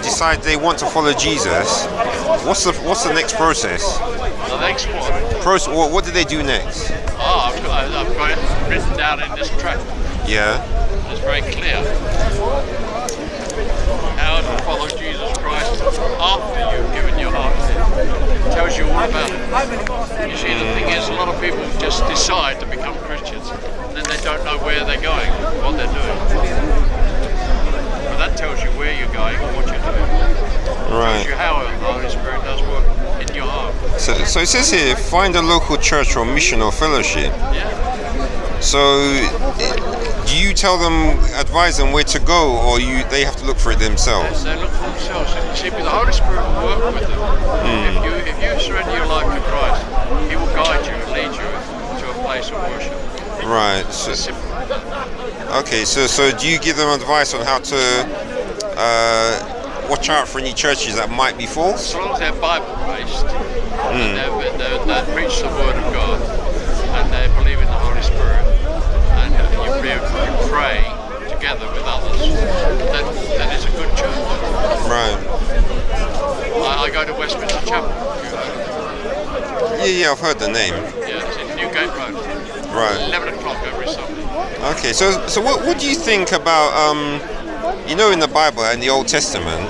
decide they want to follow Jesus, what's the next process? The next one. What do they do next? I've got it written down in this tract. Yeah. It's very clear. How to follow Jesus Christ after you've given your heart to Him. It tells you all about it. You see, the thing is, a lot of people just decide to become Christians, and then they don't know where they're going, what they're doing. But that tells you where you're going and what you're doing. Right. It tells you how the Holy Spirit does work in your heart. So it says here, find a local church or mission or fellowship. Yeah. So, do you tell them, advise them where to go, or they have to look for it themselves? They look for themselves. See, the Holy Spirit will work with them. If you surrender your life to Christ, He will guide you and lead you to a place of worship. Right. So, okay. So do you give them advice on how to watch out for any churches that might be false? As long as they're Bible-based, and they preach the Word of God, and they believe in the Holy Spirit, and you pray together with others, then it's a good church. Right. I go to Westminster Chapel. Yeah, I've heard the name. Yeah, it's in Newgate Road. Right. 11 o'clock every Sunday. Okay, so what do you think about in the Bible and the Old Testament,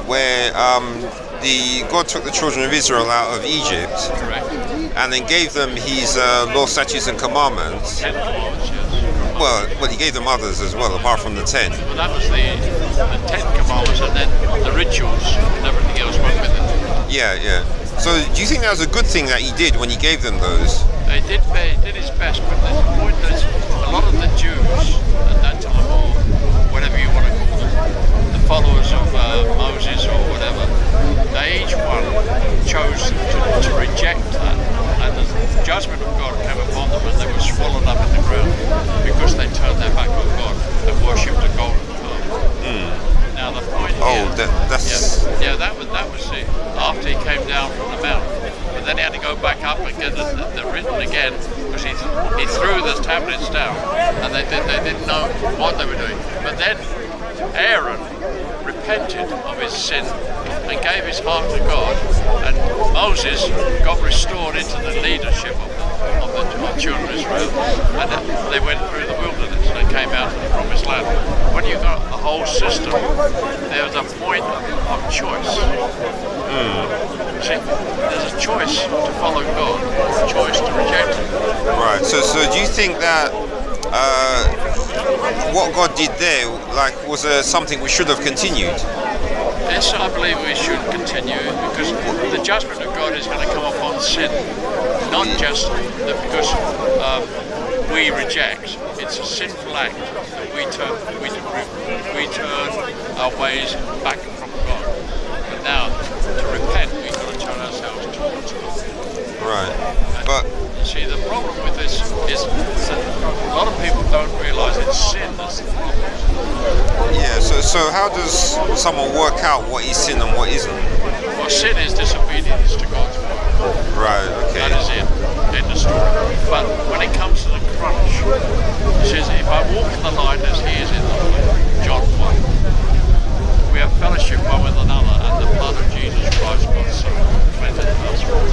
where God took the children of Israel out of Egypt, Correct. and then gave them His law, statutes, and commandments. 10 commandments, yes. Well, He gave them others as well, apart from the 10. Well, that was the 10 commandments, and then the rituals and everything else went with it. Yeah. So, do you think that was a good thing that He did when He gave them those? He did his best, but the point is, a lot of the Jews at that time, or whatever you want to call them, the followers of Moses or whatever, they each one chose to reject that, and the judgment of God came upon them, and they were swallowed up in the ground because they turned their back on God and worshipped a golden calf. Now the point here, that was it. After He came down from the mountain, but then He had to go back up and get the written again, because he threw the tablets down, and they didn't know what they were doing. But then Aaron repented of his sin and gave his heart to God, and Moses got restored into the leadership of the children of Israel, and they went through the wilderness and came out to the promised land. When you got the whole system, there was a point of choice. See, there's a choice to follow God, or a choice to reject Him. Right. So do you think that what God did there, was something we should have continued? Yes, I believe we should continue, because the judgment of God is going to come upon sin, not just because we reject. It's a sinful act that we turn our ways back from God. But now, to repent, we've got to turn ourselves towards God. Right. And But see, the problem with this is that a lot of people don't realise it's sin that's the problem. yeah. So how does someone work out what is sin and what isn't? Well, sin is disobedience to God's word. Right. Okay. That is it. End of story. But when it comes to the crunch, it says, if I walk in the light as He is in the light, John 1, we have fellowship one with another, and the blood of Jesus Christ, God's Son, cleanses us from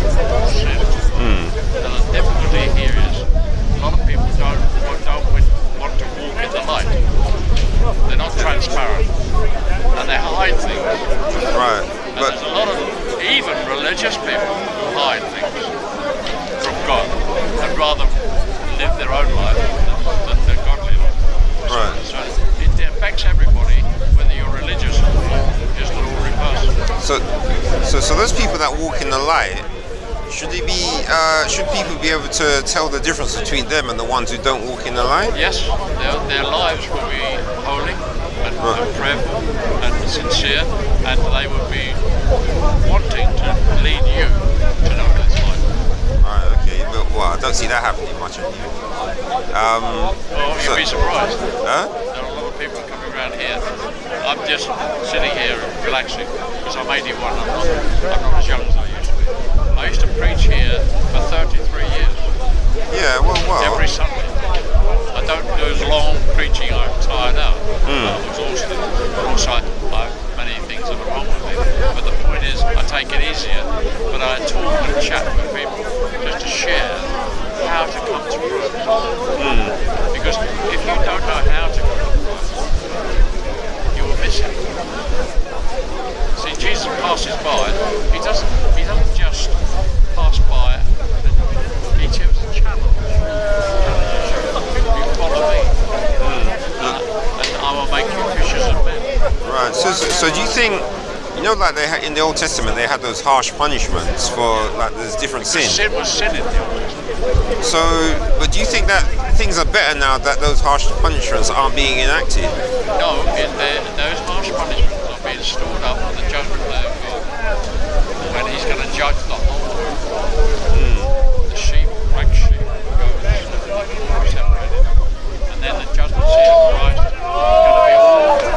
sin. And the difficulty here is, a lot of people don't want to walk in the light. They're not transparent, and they hide things. Right. And But there's a lot of even religious people who hide things from God and rather live their own life than the godly life. Right. So it affects everybody, whether you're religious or just an ordinary person. So those people that walk in the light, should people be able to tell the difference between them and the ones who don't walk in the light? Yes, their lives will be holy and prayerful and sincere, and they will be wanting to lead you to know this life. Right. Okay. But, I don't see that happening much of you. Well, you'll be surprised. Huh? There are a lot of people coming around here. I'm just sitting here relaxing because I'm 81. I'm not as young as I used to be. I used to preach here for 33 years. Yeah. Well. Every Sunday. I don't do as long preaching. I'm tired out. I'm exhausted. But also, make it easier, but I talk and chat with people just to share how to come to Christ. Because if you don't know how to come to Christ, you will miss him. See, Jesus passes by. He doesn't just pass by. He gives a challenge. You follow me, and I will make you fishers of men. Right. So do you think, like they had in the Old Testament, they had those harsh punishments for like there's different sin. Sin was sin in the Old Testament. So, but do you think that things are better now that those harsh punishments aren't being enacted? No, those harsh punishments are being stored up on the judgment day of God when He's going to judge the whole world. The sheep, black sheep, goats, separated, and then the judgment seat of Christ is going to be all the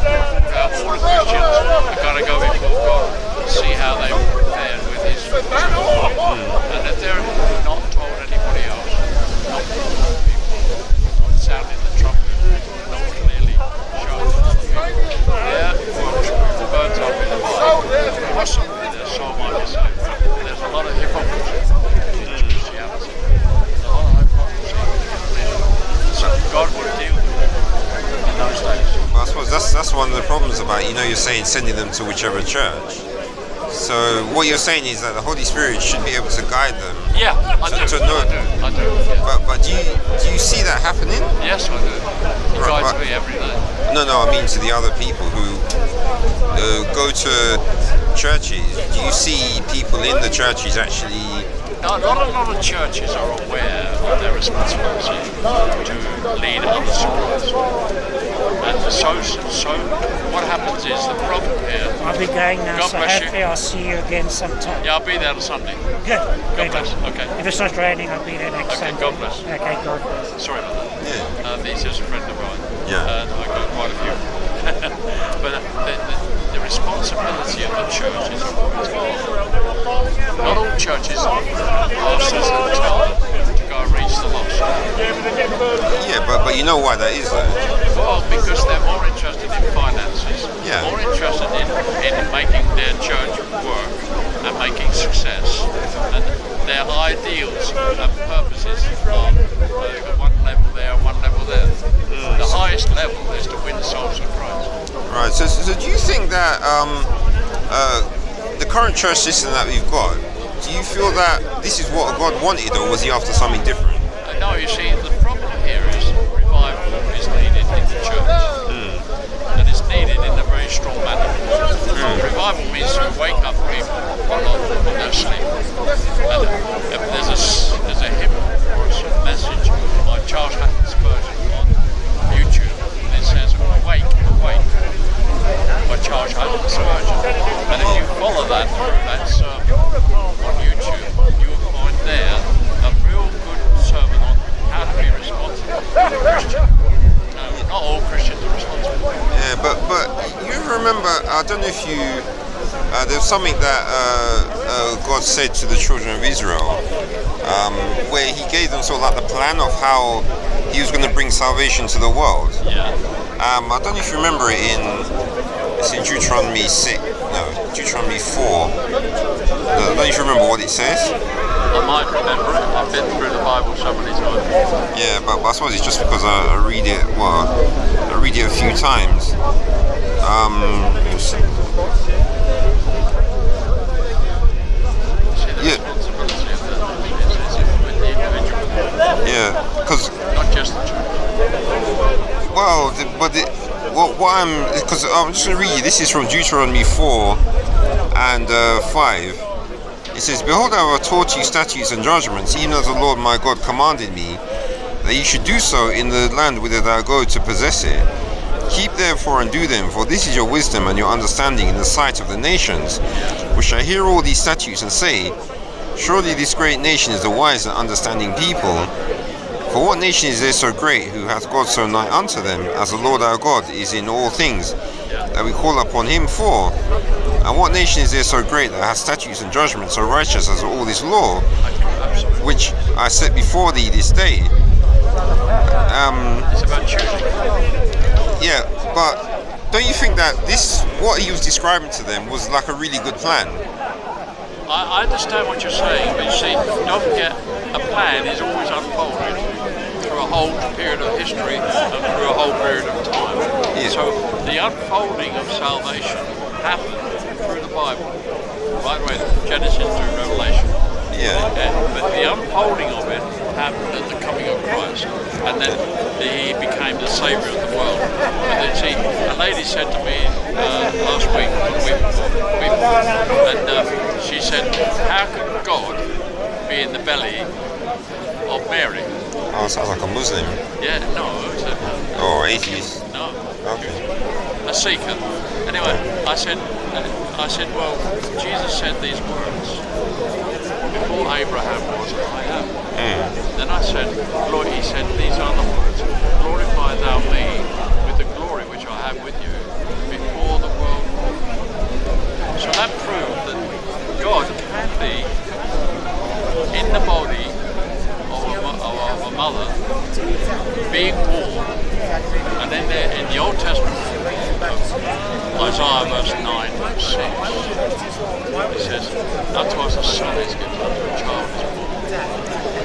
Christians are going to go before God and see how they fared with His truth. And if they're not told anybody else, not told people, not sounding the trumpet, not clearly showing to other people, their works will be burnt up in the fire. Possibly their soul might be saved. There's a lot of hypocrisy in Christianity. There's a lot of hypocrisy in religion. So God will deal with it in those days. Well, I suppose that's one of the problems about, you're saying sending them to whichever church. So what you're saying is that the Holy Spirit should be able to guide them. Yeah, I do. I do. Yeah. But do you see that happening? Yes, I do. He guides me every day. No, I mean to the other people who go to churches. Do you see people in the churches actually? No, not a lot of churches are aware of their responsibility to lead others to Christ. And so what happens is the problem here. I'll be going now, God so bless hopefully you. I'll see you again sometime. Yeah, I'll be there on Sunday. Good. God bless. Okay. If it's not raining, I'll be there next Okay, Sunday. God bless. Okay, God bless. Sorry about that. Yeah. He's just a friend of mine. Yeah. And I got quite a few. But the responsibility of the church is important. Not all churches are pastors that tell them to go and reach the lost. Yeah, but you know why that is though? Well, because they're more interested in finances, Yeah. more interested in making their church work and making success. And their ideals and purposes are one level there, one level there. The highest level is to win souls for Christ. Right. So do you think that the current church system that we've got, do you feel that this is what God wanted, or was He after something different? No, you see, the problem here is revival is needed in the church. And it's needed in a very strong manner. Revival means to wake up people when they're asleep. And there's a hymn or a message by Charles Haddon Spurgeon on YouTube. And it says, "Awake, awake," by Charles Haddon Spurgeon. And if you follow that through that sermon on YouTube, you will find there a real good sermon on how to be responsible as a Christian. No, not all Christians are responsible. Yeah, but you remember? I don't know if you. There's something that God said to the children of Israel, where He gave them sort of like the plan of how He was going to bring salvation to the world. Yeah. I don't know if you remember it it's in Deuteronomy 6. No, Deuteronomy 4. I don't know if you remember what it says. I might remember it. I've been through the Bible so many times. Yeah, but I suppose it's just because I read it. Well, I read it a few times. See, the responsibility of the is with the individual, Yeah, because not just the church. because I'm just going to read you. This is from Deuteronomy 4 and 5. It says, "Behold, I have taught you statutes and judgments, even as the Lord my God commanded me, that you should do so in the land whither thou go to possess it. Keep therefore and do them, for this is your wisdom and your understanding in the sight of the nations, which shall hear all these statutes and say, Surely this great nation is a wise and understanding people. For what nation is there so great, who hath God so nigh unto them, as the Lord our God is in all things, that we call upon Him for? And what nation is there so great, that hath statutes and judgments so righteous as all this law, which I set before thee this day?" It's about choosing. Yeah, but don't you think that what he was describing to them was like a really good plan? I understand what you're saying, but you see, don't forget, a plan is always unfolded through a whole period of history and through a whole period of time. Yeah. So the unfolding of salvation happened through the Bible, right away, Genesis through Revelation. Yeah. But the unfolding of it happened at the coming of Christ, and then he became the Saviour of the world. And then, see, a lady said to me last week, and she said, how could God be in the belly of Mary? Oh, sounds like a Muslim. Yeah, no, it's a, Or atheist. no, Okay. a seeker. Anyway, I said, well, Jesus said these words, before Abraham was, I am. Then I said, Lord, he said, these are the words, glorify thou me with the glory which I have with you before the world was. So that proved that God can be in the body of a mother being born. And then in the Old Testament, Isaiah verse 9 6, it says, unto us a son is given, unto a child is born,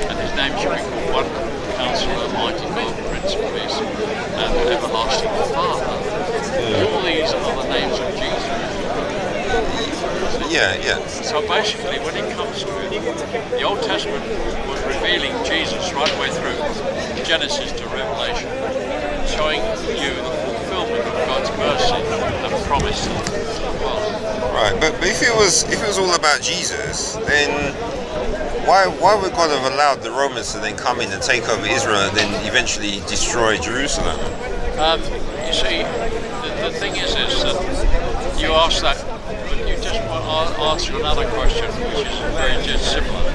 and his name shall be called Wonderful Counselor, Mighty God, Prince of Peace, and Everlasting Father. All these are the names of Jesus. Yeah. So basically, when it comes to it, the Old Testament was revealing Jesus right the way through, Genesis to Revelation, showing you the fulfillment of God's mercy and promise to the world. Right, but if it was all about Jesus, then why would God have allowed the Romans to then come in and take over Israel and then eventually destroy Jerusalem? You see, the thing is that you asked that, but you just want to answer another question, which is very just similar,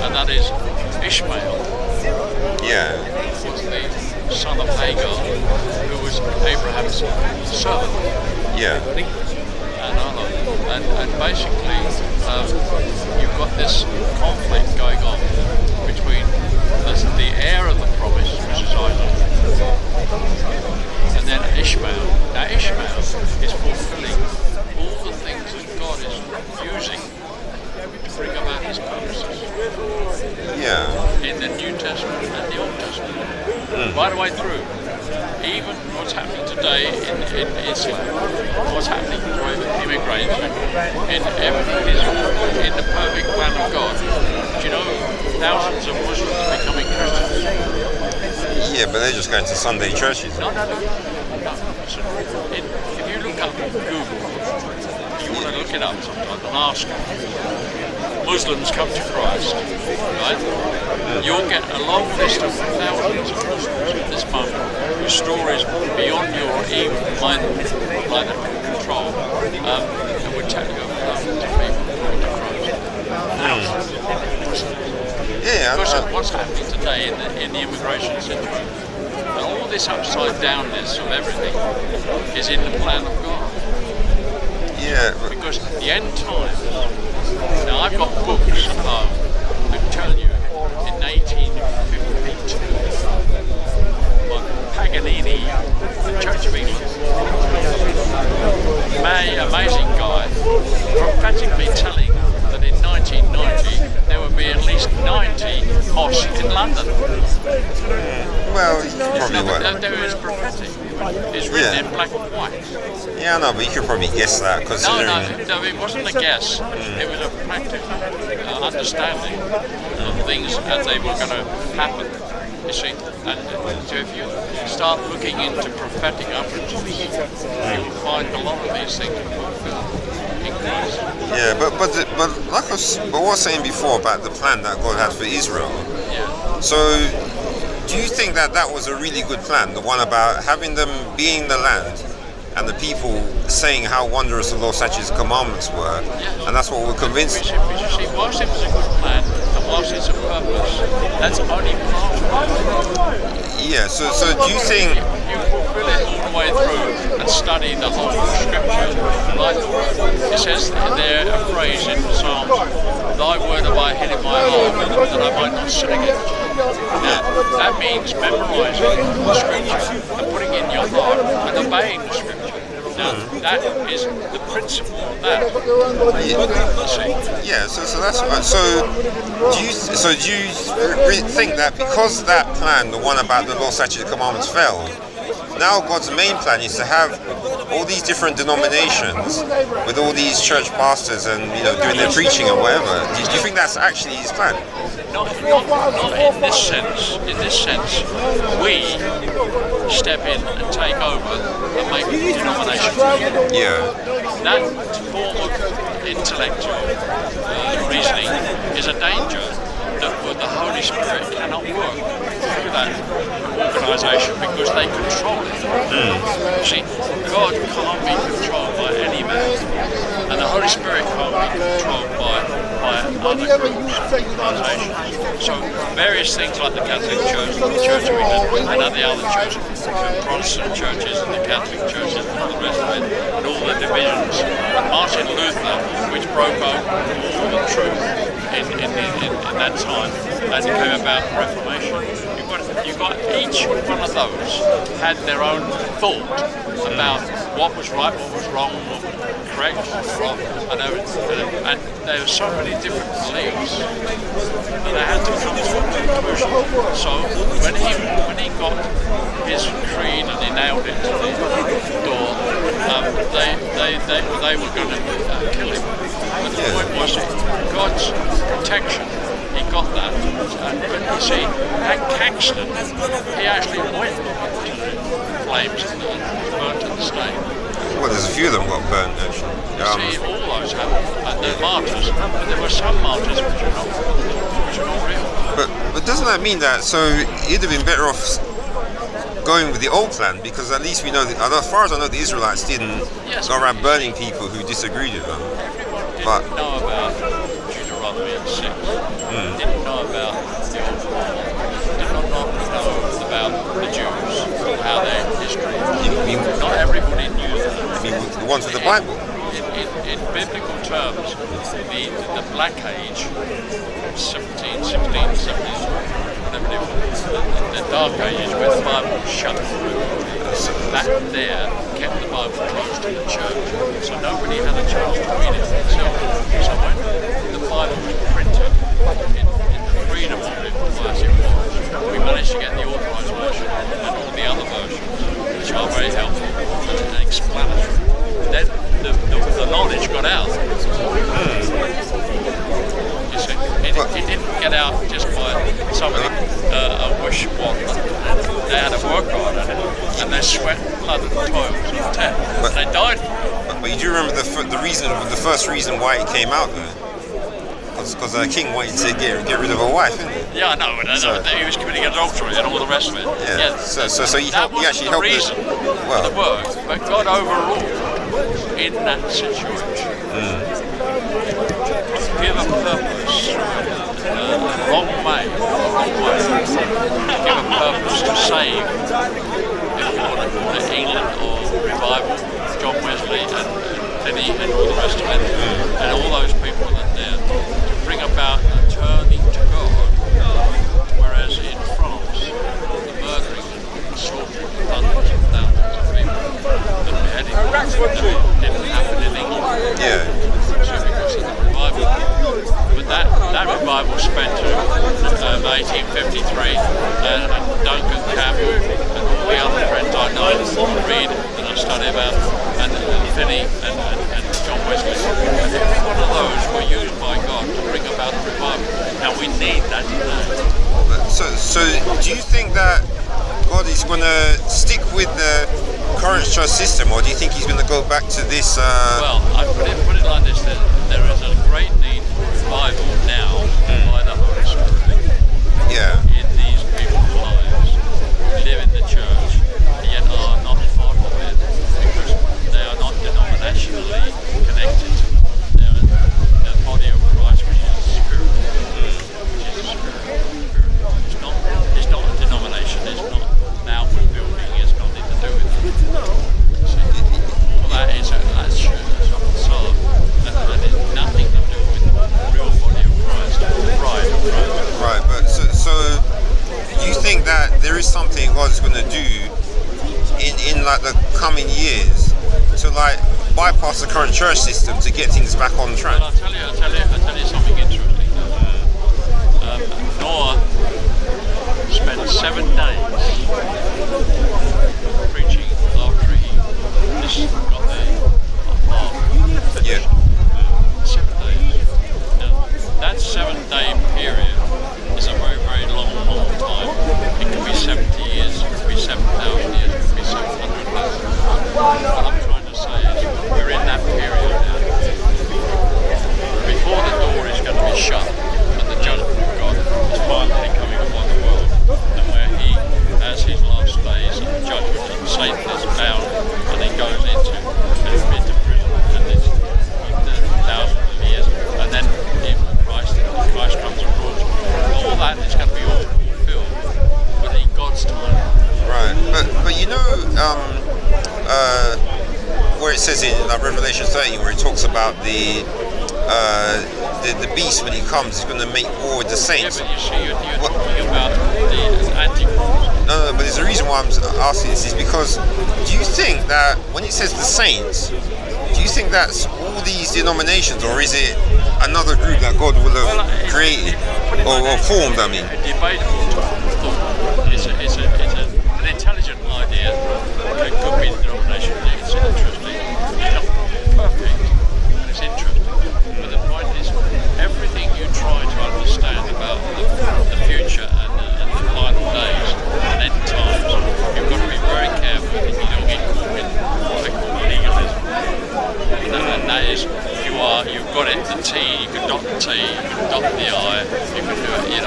and that is Ishmael. Yeah. Was the son of Hagar, who was Abraham's servant. Yeah. And basically, you've got this conflict going on between the heir of the promise, which is Isaac, and then Ishmael. Now Ishmael is fulfilling all the things that God is using to bring about his purposes. Yeah. In the New Testament and the Old Testament. Right the way through. Even what's happening today in Islam, what's happening with immigration, everything is in the perfect plan of God. Do you know thousands of Muslims are becoming Christians? Yeah, but they're just going to Sunday churches. No. Listen, if you look up Google, you want to look it up sometimes and ask Muslims come to Christ, right? You'll get a long list of thousands of Muslims at this moment whose stories beyond your even mind control and would tell you of thousands of people coming to Christ. Yeah. Because of what's happening today in the immigration situation. And all this upside downness of everything is in the plan of God. Yeah. Because the end times. Now I've got books at home that tell you in 1852 by Paganini, the Church of England, amazing guy, prophetically telling that in 1990 there would be at least 90 mosques in London. Well, you probably were. There is prophetic. It's written in black and white. Yeah, no, but you could probably guess that, considering... No, it wasn't a guess. It was a practical understanding of things as they were going to happen. You see, and so if you start looking into prophetic utterances, you'll find a lot of these things fulfilled in Christ. Yeah, but like I was saying before about the plan that God had for Israel. Yeah. So, do you think that was a really good plan? The one about having them be in the land and the people saying how wondrous the Lord such His commandments were, and that's what we're convinced. Which you see, whilst it was a good plan and whilst it's a purpose, that's only part of it. Yeah. So do you think you fulfill it all the way through and study the whole scripture right through? It says there a phrase in Psalms, "Thy word have I hid in my heart, that I might not sin against you." Now, that means memorising the scripture and putting it in your heart and obeying the scripture. Now, that is the principle of that. See? Yeah, so that's right. So do you think that because that plan, the one about the law, statutes, and commandments, failed, now God's main plan is to have all these different denominations with all these church pastors and doing their preaching and whatever? Do you think that's actually his plan? Not in this sense. In this sense, we step in and take over and make denominations. Yeah. That form of intellectual reasoning is a danger that the Holy Spirit cannot work through that organisation because they control it. See, God can't be controlled by any man, and the Holy Spirit can't be controlled by other groups, organisations. So various things like the Catholic Church, the Church of England, and the other churches, the Protestant churches and the Catholic churches and all the rest of it, and all the divisions. Martin Luther, which broke open all the truth in that time, and it came about the Reformation. You've got each one of those had their own thought about what was right, what was wrong, what was correct, what was wrong, and there were so many different beliefs that they had to come to a conclusion. So when he got his creed and he nailed it to the door, they were going to kill him. But the point was God's protection. He got that, but you see, at Caxton, he actually went to the flames and was burnt at the stake. Well, there's a few of them got burnt actually. See, all those happened, and they're martyrs, but there were some martyrs which are not real. But doesn't that mean that, so you'd have been better off going with the old plan, because at least we know, as far as I know, the Israelites didn't go around burning people who disagreed with them. Everyone didn't know about Deuteronomy and 6. Didn't know about the old law. Did not know about the Jews, how their history. Not everybody knew that. The ones with the Bible. In biblical terms, the Black Age, 17, 16, 17, whatever it was, the Dark Ages where the Bible was shut. That there kept the Bible close to the church, so nobody had a chance to read it themselves. So when the Bible was printed in the freedom of it as it was, we managed to get the authorised version and all the other versions, which are very helpful and explanatory. Then the knowledge got out. You see, it didn't get out just by somebody a wish wand. They had to work hard at it, and they sweat, blood, and toil and death. And they died for it. But you do remember the first reason why it came out though? Because the king wanted to get rid of a wife, didn't he? Yeah, I know. He was committing adultery and all the rest of it. Yeah. So he actually helped. The reason for the work, but God overruled in that situation. To give a purpose, a wrong way, to give a purpose to save, if you want to call it England or revival, John Wesley and Finney and all the rest of it, and all those people that there, to bring about a turning to God. Whereas in France, the murdering and slaughtering of hundreds of thousands of people, the beheading didn't happen in England. Yeah. So because of the revival. But that revival spent 1853 and Duncan Campbell and all the other friends I know read and I study about and Finney and John Wesley. And every one of those were used by God to bring about the revival. Now we need that today. So do you think that God is going to stick with the current church system, or do you think he's going to go back to this? Well, I put it like this: there is a great need for revival now by the Holy Spirit. Yeah. In these people's lives, who live in the church, yet are not part of it because they are not denominationally connected. They're the body of Christ, which is the Spirit. It's not a denomination. It's not an outward building. It's nothing to do with it. All that is that's a facade. That has nothing to do with the real body of Christ, the bride of Christ. Right, but so you think that there is something God's going to do in like the coming years to like bypass the current church system to get things back on track? Well, I'll tell you something interesting. Noah spent 7 days preaching after he just got the ark finished. Yeah. 7 days. Now, that 7-day period is a very, very long time. It could be 70 years, it could be 7,000 years, it could be 700 years. What I'm trying to say is we're in that period now. Before the door is going to be shut and the judgment of God is finally coming upon the world, and where he has his last days of judgment and Satan is bound and he goes into prison and it's thousands of years, and then Christ comes and rules. All that is going to be all fulfilled within God's time. Right, but you know, where it says in like Revelation 13, where it talks about the beast when he comes is going to make war with the saints. Yeah, but you see, you're talking about the Antichrist. No, but there's a reason why I'm asking this is because do you think that when it says the saints, do you think that's all these denominations, or is it another group that God will have created or formed? I mean, A debatable thought. It's an intelligent idea. It could be the denomination. It's interesting. It's not perfect, but it's interesting. But the point is, everything you try to understand about the future and the final days and end times, you've got to be very careful that you don't get caught in what they call legalism. And that is, you've got it, the T, you can dot the T, you can dot the I, you can do it,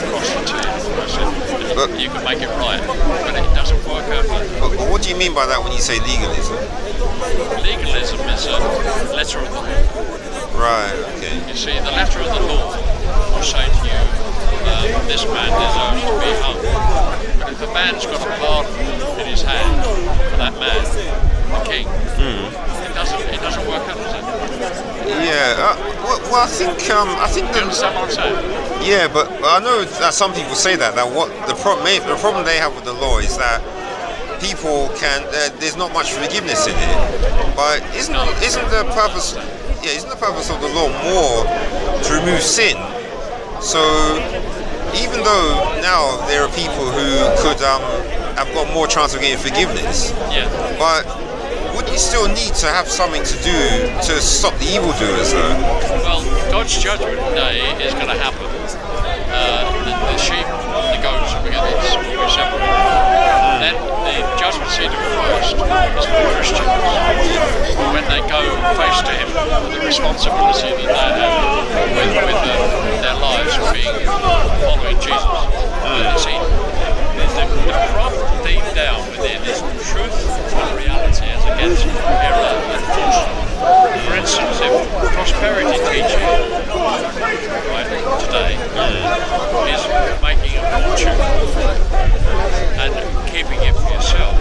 cross the T, cross it, you can make it right, but it doesn't work out like that. but what do you mean by that when you say legalism? Legalism is a letter of the law. Right, okay. You see, the letter of the law will say to you, this man deserves to be hung. But if a man's got a pardon in his hand for that man, the king, it doesn't work out, does it? Yeah, well, I think Do you understand what I'm saying? yeah, but I know that some people say that what the problem they have with the law is that people can there's not much forgiveness in it. But isn't the purpose of the law more to remove sin? So even though now there are people who could have got more chance of getting forgiveness, Yeah. but would you still need to have something to do to stop the evildoers though? Well, God's judgment day is going to happen. The sheep, the goats will be separated. Then the judgment seat of Christ is for Christians. When they go face to Him, the responsibility that they have with their lives following Jesus. You see, the problem deep down within is truth and reality as against error and falsehood. For instance, if prosperity teaching today is making a fortune and keeping it for yourself,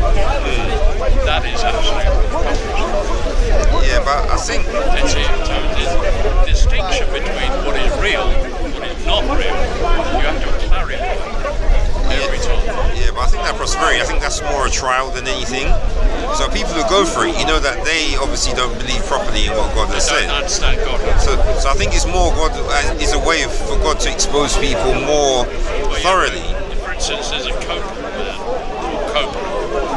that is absolutely comfortable. Yeah, but I think It's a distinction between what is real and what is not real. You have to clarify every time. yeah, but I think that prosperity, I think that's more a trial than anything. So people who go for it, you know that they obviously don't believe properly in what God has They said. don't understand God. So I think it's more God is a way for God to expose people more thoroughly. For instance, there's a Coke man called Coke.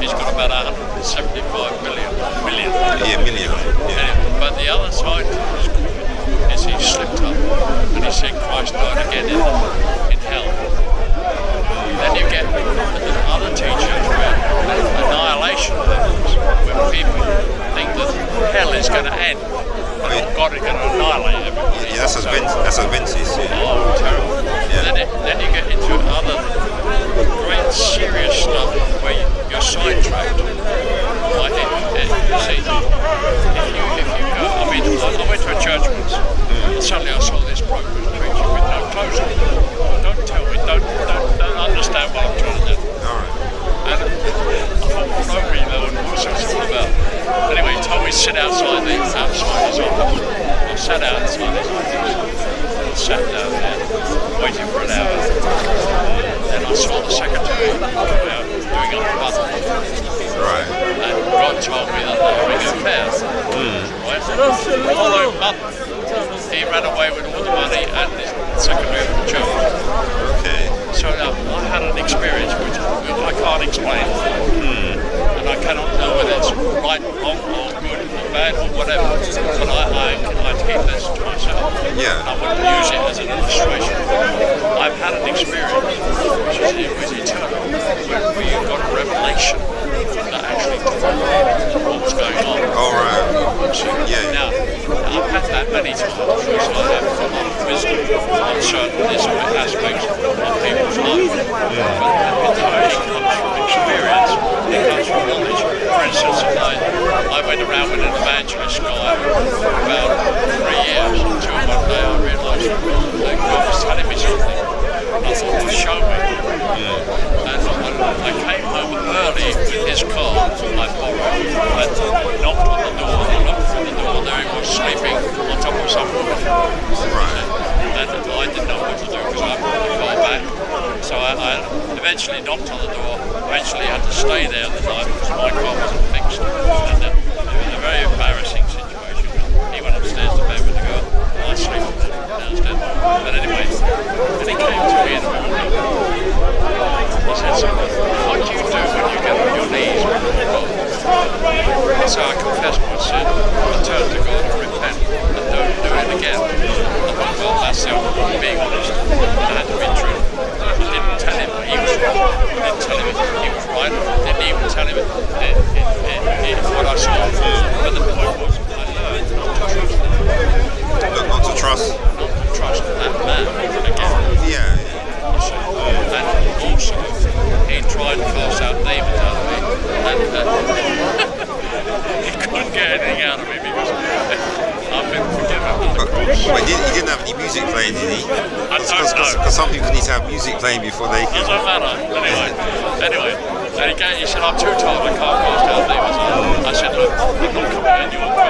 He's got about 175 million. Yeah, million. Yeah. But the other side is he slipped up and he said Christ died again in hell. Then you get other teachers where annihilation happens, where people think that hell is going to end, and God is going to annihilate everybody. Yeah, that's Adventist. Yeah. Oh, terrible. Yeah. Then you get into other great serious stuff where you're sidetracked. Like you see, if you go, I went to a church once, and suddenly I saw this bloke was preaching with no clothes on. Don't tell me, don't understand what I'm trying to do. All right. And I thought, no, really know what it's all about. Anyway, he told me to sit outside his office. I sat outside his office, sat down there, waiting for an hour. Then I saw the secretary come out, doing up the button. Right. And God told me that they were having an affair. Right? The following month, he ran away with all the money and his secondary of the church. Okay. So I had an experience which I can't explain. And I cannot know whether it's right, wrong, or good, or bad, or whatever. But I keep this to myself. Yeah. I wouldn't use it as an illustration. I've had an experience which is eternal, where you've got a revelation that actually told me what was going on. All right. Yeah. Now, I've had that many times because I have a lot of wisdom on certain aspects of people's lives. But it comes from experience, it comes from knowledge. For instance, I went around with an evangelist guy for about 3 years until one day I realised that God was telling me something. I thought, well, show me. And I came home early with his car I borrowed and knocked on the door. I looked through the door, there he was sleeping on top of some woman. Right. And I didn't know what to do because I brought the car back. So I eventually knocked on the door, eventually had to stay there the night because my car wasn't fixed. And it was a very embarrassing situation. He went upstairs to bed with the girl, and I sleep downstairs. But anyway, and he came to me in the morning. He said, what do you do when you get on your knees before God? So I confessed my sin, return to God and repent, and don't do it again. I thought, well, that's the only way, being honest. I had to be true. I didn't tell him he was wrong. I didn't tell him he was right. I didn't even tell him what I saw. But the point was, I learned not to trust him. Not to trust. Not to trust that man again. Yeah. And also, he tried to cast out demons out of me, and he couldn't get anything out of me because I've been forgiven at the cross. Wait, he didn't have any music playing, did he? I don't know. Because some people need to have music playing before they can. Doesn't matter. Anyway, and he said, I'm too tired, I can't cast out demons. I said, look, I'm not coming in your car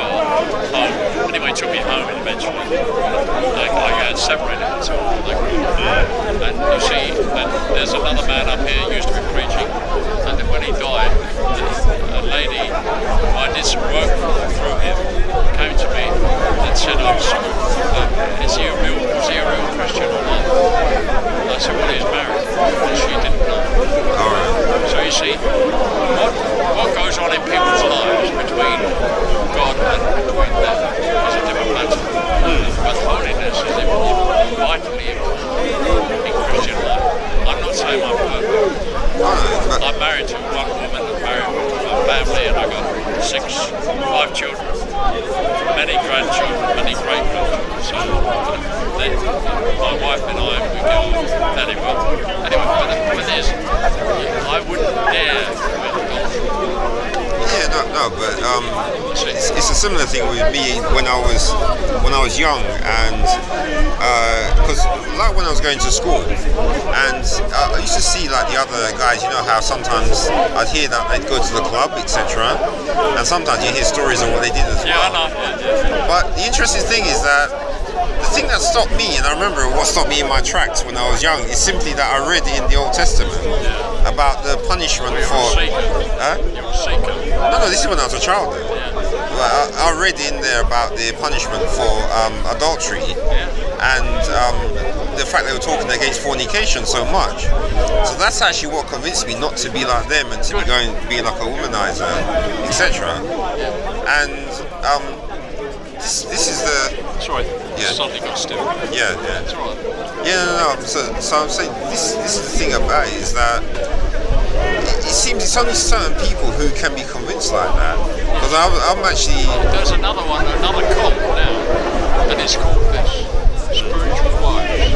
home. Anyway, he took me home eventually. I got separated and so on. And you see, there's another man up here who used to be preaching, and when he died, a lady who I did some work through him came to me and said, I'm sorry, was he a real Christian or not? And I said, well, he's married. And she didn't know. All right. So you see, what goes on in people's lives between God and between them is a different matter. But holiness is vitally important in Christian life. I'm not saying I'm perfect. I'm married to one woman and married to a family, and I've got 5 children, many grandchildren, many great-grandchildren. So my wife and I, we get on very well. Anyway, but the point is, I wouldn't dare commit adultery. Yeah, no, but it's a similar thing with me when I was young, and because like when I was going to school, and I used to see like the other guys, you know how sometimes I'd hear that they'd go to the club, etc., and sometimes you hear stories of what they did as well. Yeah, I know. Yeah. But the interesting thing is that the thing that stopped me, and I remember what stopped me in my tracks when I was young, is simply that I read in the Old Testament about the punishment for. You're a seeker. No, this is when I was a child. Well, I read in there about the punishment for adultery and the fact they were talking against fornication so much. So that's actually what convinced me not to be like them and to be like a womanizer, etc. And this is the. Sorry, Yeah. something got stiff. Yeah. It's all right. Yeah, no. So I'm saying this is the thing about it, is that it seems it's only certain people who can be convinced like that. Because I'm actually. There's another one, another cult now, and it's called this spiritual wives.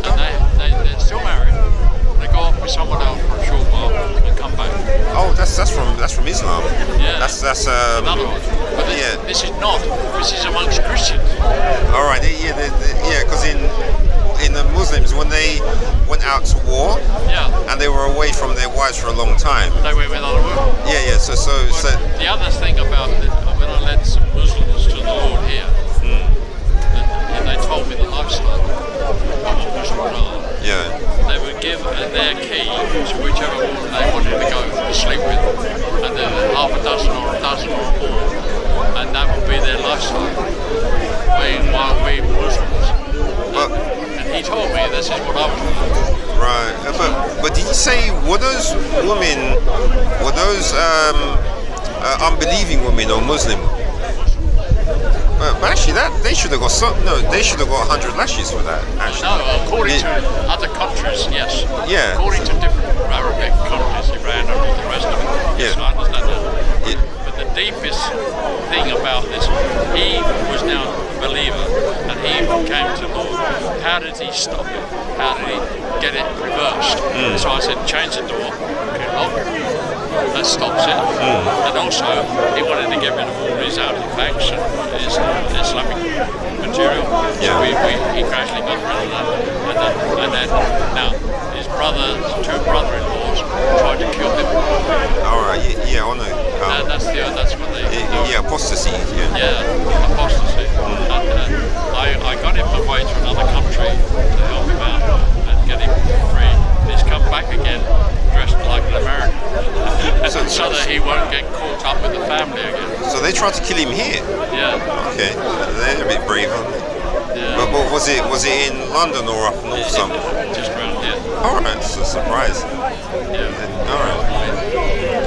And they're still married. They go off with someone else for a short while and come back. Oh, that's from Islam. Yeah. That's Another one. But this is not. This is amongst Christians. All right. Because in the Muslims, when they went out to war, and they were away from their wives for a long time. They went with other women. Yeah. So the other thing about when I led some Muslims to the Lord here, and they told me the lifestyle of what Muslims are. yeah. They were give their key to whichever woman they wanted to go to sleep with, and then half a dozen or a dozen or more, and that would be their lifestyle. While we Muslims, and he told me this is what I was doing. Right, but did you say were those unbelieving women or Muslim? But actually, they should have got they should have got 100 lashes for that. Actually, No, according to other countries, yes. Yeah. According to different Arabic countries, Iran and all the rest of it. Yes, Yeah. I understand that. Yeah. But the deepest thing about this, he was now a believer, and he came to Lord. How did he stop it? How did he get it reversed? So I said, change the door. That stops it. And also, he wanted to get rid of all his artifacts and his Islamic material. So he gradually got rid of that. And then now, his two brother-in-laws tried to kill him. All right, yeah, I know. That's what they. Apostasy. Yeah, apostasy. And I got him away to another country to help him out and get him free. And he's come back again dressed like an American, so that he won't get caught up with the family again. So they tried to kill him here. Yeah. Okay, they're a bit brave, aren't they? Yeah. But was it in London or up north somewhere? Just around here. All right, it's a surprise. Yeah. All right.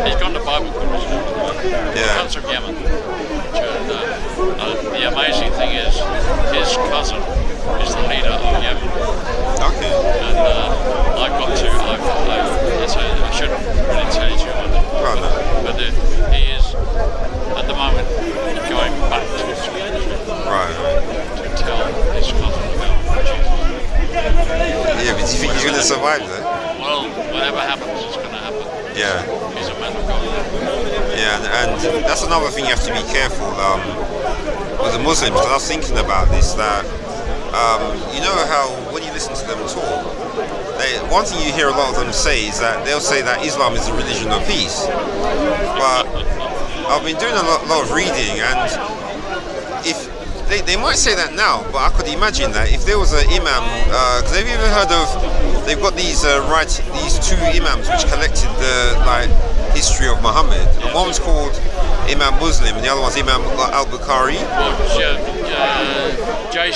He's gone to Bible college. He Yeah. comes from Yemen. And the amazing thing is, his cousin is the leader of Yemen. Okay. And I shouldn't really tell you too much. Well, no. But he is, at the moment, going back to his country Right. to tell his cousin about Jesus. Yeah, but do you think he's going to survive though? Well, whatever happens, it's going to happen. Yeah. He's a man of God. Yeah, and that's another thing you have to be careful with the Muslims. Because I was thinking about this, that you know how when you listen to them talk, one thing you hear a lot of them say is that they'll say that Islam is a religion of peace. But I've been doing a lot of reading, and if they might say that now, but I could imagine that if there was an imam, because have you ever heard of? They've got these these two imams which collected the history of Muhammad. And one's called Imam Muslim, and the other one's Imam al-Bukhari. Jay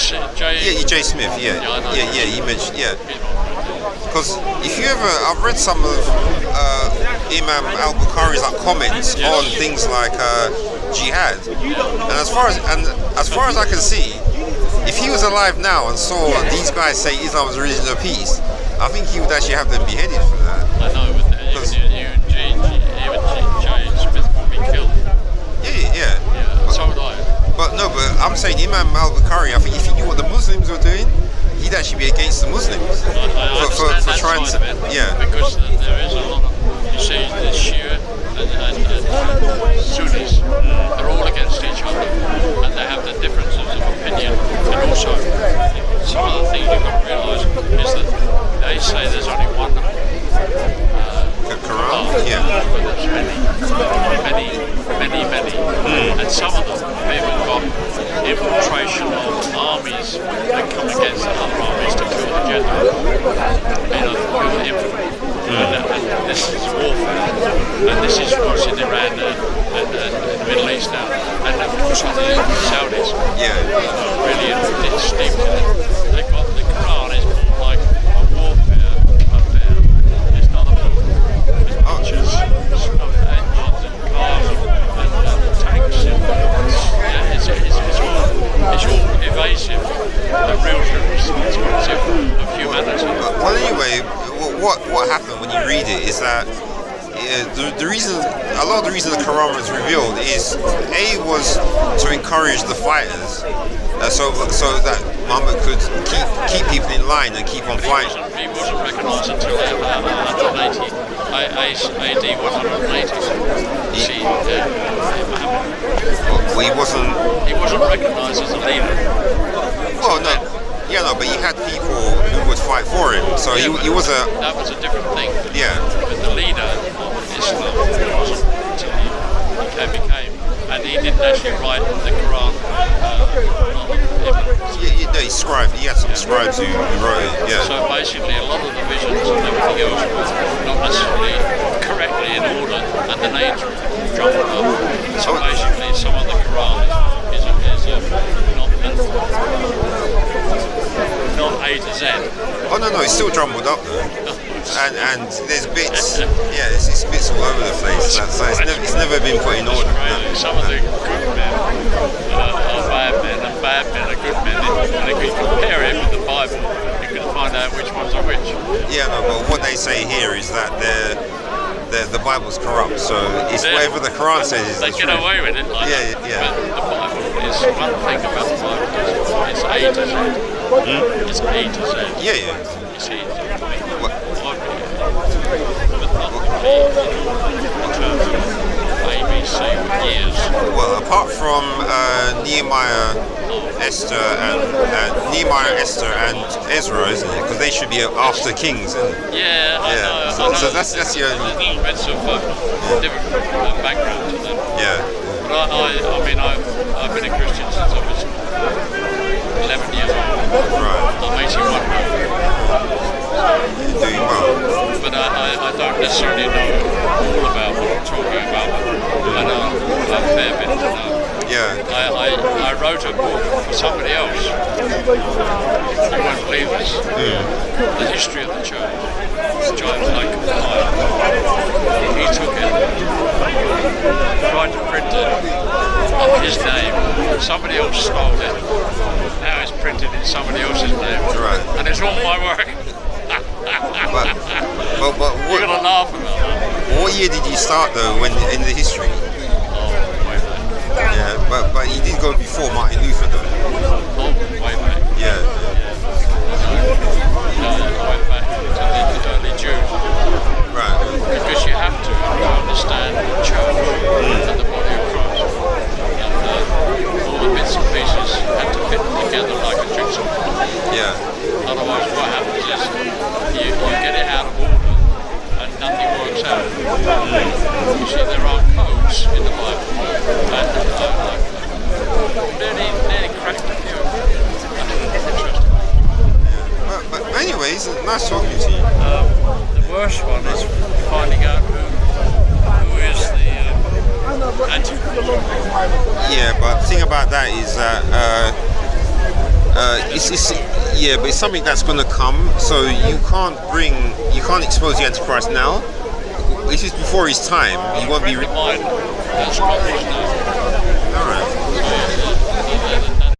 Jay Smith. Yeah, I know. yeah. He mentioned Because if you ever, I've read some of Imam al-Bukhari's comments on things like jihad, and as far as I can see, if he was alive now and saw these guys say Islam is a religion of peace, I think he would actually have them beheaded for that. I know, but even Jay Smith would be killed. Yeah. So would I. But I'm saying Imam al-Bukhari, I think if he knew what the Muslims were doing, he'd actually be against the Muslims for trying to. Because there is a lot of, you see, the Shia and Sunnis, they're all against each other, and they have the differences of opinion. And also, some of the things you've got to realise is that they say there's only one Quran, but there's many. And some of them have even got infiltration of armies that come against other armies to kill the general. Kill the infantry. And this is warfare. And this is what's in Iran and the Middle East now. And of course the Saudis. Really it's steeped in it. They've got the Quran is more like a warfare affair. It's not a book. It's pictures of engines and cars and tanks. It's all evasive. The real responsibility of humanity. Well, anyway, what happened when you read it is that the reason, a lot of the reason the Quran was revealed is was to encourage the fighters, so that Muhammad could keep people in line and keep on fighting. He wasn't recognised until 180 AD 180. See, Muhammad. Well, he wasn't recognised as a leader. Well, no. Yeah, no, but he had people who would fight for him, so he was a... That was a different thing. Yeah. But the leader of Islam wasn't until he became and he didn't actually write the Quran. No, he scribed. He had some scribes who wrote it. Yeah. So basically, a lot of the visions and everything else was not necessarily correctly in order, and the names were jumbled up. So basically, some of the Quran is not A to Z. Oh no, it's still jumbled up though. And there's bits, it's bits all over the place. So it's never been put in order. No. Some of the good men are bad men, and bad men are good men. And if you compare it with the Bible, you can find out which ones are which. Yeah, no, but what they say here is that the Bible's corrupt, so it's whatever the Quran says is they the get truth. away with it like that. Yeah. But the Bible is one thing about the Bible is it's A to Z. It's A to Z. Yeah. You see, What? but not in terms of ABC years. Well, apart from Nehemiah, Esther, and Ezra, isn't it? Because they should be after kings, isn't it? Yeah, I know. So that's the only. Little bits of different background to them. Yeah. But I've been a Christian since I was 11 years old. Right. I'm 81 now. You're doing well. But I don't necessarily know all about what I'm talking about. I know a fair bit to know. Yeah. I wrote a book for somebody else. You won't believe this. The history of the church. This giant like he took it, tried to print it on his name. Somebody else stole it. Now it's printed in somebody else's name. Right. And it's all my work. But You're gonna laugh about that. what year did you start though? When in the history? Oh, way back. Yeah, but he did go before Martin Luther though. Oh, way back. Yeah. Way back to the early Jews. Right. Because you have to understand the church and the body of Christ. And all the bits and pieces have to fit together like a jigsaw. Yeah. Otherwise what happens is you get it out of order and nothing works out. You see, there are codes in the Bible and nearly cracked a few. Interesting. But anyways, nice talking to you. The worst one is finding out who is the Antichrist. Yeah, but the thing about that is that but it's something that's going to come. So you can't expose the Antichrist now. This is before his time. You won't be. Friend of mine, that's not his name. All right.